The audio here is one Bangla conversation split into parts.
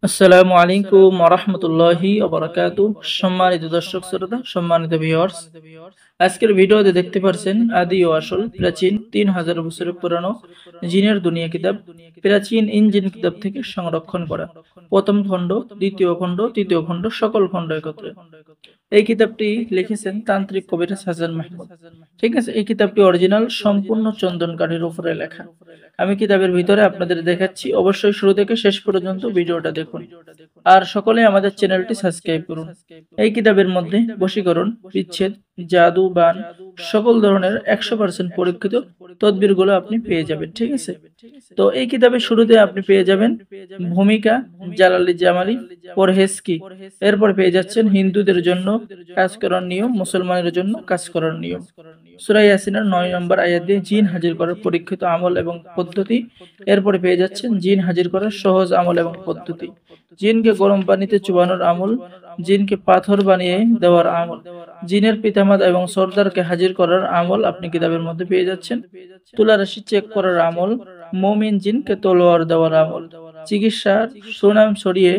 আসসালামু আলাইকুম ওয়া রাহমাতুল্লাহি ওয়া বারাকাতুহু। সম্মানিত দর্শক শ্রোতা, সম্মানিত ভিউয়ার্স, আজকের ভিডিওতে দেখতে পারছেন আদি ও আসল প্রাচীন 3000 বছরের পুরানো জিনের দুনিয়া কিতাব, প্রাচীন ইঞ্জিন কিতাব থেকে সংরক্ষণ করা প্রথম খণ্ড, দ্বিতীয় খণ্ড, তৃতীয় খণ্ড, সকল খণ্ড একত্রে। এই কিতাবটি লিখেছেন তান্ত্রিক কবিরাজ হাসান মাহমুদ। ঠিক আছে, এই কিতাবটি অরিজিনাল সম্পূর্ণ চন্দন কাঠের উপরে লেখা। আমি কিতাবের ভিতরে আপনাদের দেখাচ্ছি, অবশ্যই শুরু থেকে শেষ পর্যন্ত ভিডিওটা দেখুন। আর সকলে আমাদের চ্যানেলটি সাবস্ক্রাইব করুন। এই কিতাবের মধ্যে বশীকরণ, বিচ্ছেদ, জাদু, বান, সকল ধরনের 100% পরীক্ষিত তদবিরগুলো আপনি পেয়ে যাবেন। ঠিক আছে, তো এই কিতাবের শুরুতে আপনি পেয়ে যাবেন ভূমিকা, জালালি জামালি, পরহেজ কি। এরপর পেয়ে যাচ্ছেন হিন্দুদের জন্য কাজ করার নিয়ম, মুসলমানের জন্য কাজ করার নিয়ম। সূরা ইয়াসিনের 9 নম্বর আয়াত দিয়ে জিন হাজির করার পরীক্ষিত আমল এবং পদ্ধতি। এরপরে পেয়ে যাচ্ছেন জিন হাজির করার সহজ আমল এবং পদ্ধতি। জিনকে গরম পানিতে চুবানোর আমল, জিনকে পাথর বানিয়ে দেওয়ার আমল, জিনের পিতামাতা এবং সর্দারকে হাজির করার আমল আপনি কিতাবের মধ্যে পেয়ে যাচ্ছেন। তুলা রাশি চেক করার আমল, মুমিন জিনকে তলোয়ার দেওয়ার আমল, চিকিৎসার সুনাম ছড়িয়ে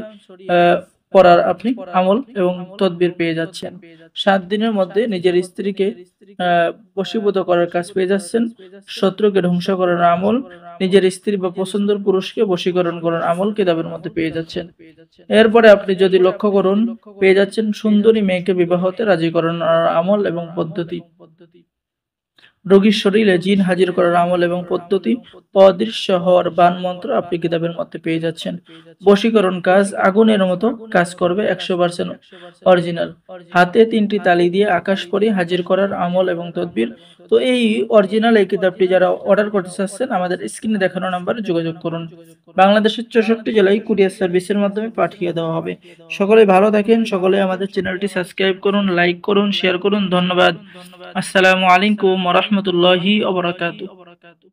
পড়ার আপনি আমল এবং তদবির পেয়ে যাচ্ছেন। 7 দিনের মধ্যে নিজের স্ত্রীকে বশীভূত করার কাজ পেয়ে যাচ্ছেন। শত্রুকে ধ্বংস করার আমল, নিজের স্ত্রী বা পছন্দের পুরুষকে বশীকরণ করার আমল কিতাবের মধ্যে পেয়ে যাচ্ছেন। এরপরে আপনি যদি লক্ষ্য করুন, পেয়ে যাচ্ছেন সুন্দরী মেয়েকে বিবাহতে রাজি করানোর আমল এবং পদ্ধতি। রোগীর শরীরে জিন হাজির করার আমল এবং পদ্ধতি, অদৃশ্য হওয়ার বান মন্ত্র আপনি কিতাবের মধ্যে পেয়ে যাচ্ছেন। বশীকরণ কাজ আগুনের মতো কাজ করবে, 100% অরিজিনাল। হাতে 3টি তালি দিয়ে আকাশ পরি হাজির করার আমল এবং তদবির। তো এই অরিজিনাল এই কিতাবটি যারা অর্ডার করতে চাচ্ছেন, আমাদের স্ক্রিনে দেখানো নাম্বারে যোগাযোগ করুন। বাংলাদেশের 64 জেলায় কুরিয়ার সার্ভিসের মাধ্যমে পাঠিয়ে দেওয়া হবে। সকলে ভালো থাকেন, সকলে আমাদের চ্যানেলটি সাবস্ক্রাইব করুন, লাইক করুন, শেয়ার করুন। ধন্যবাদ। আসসালামু আলাইকুম ওয়া রাহমাতুল্লাহি ওয়া বারাকাতুহু।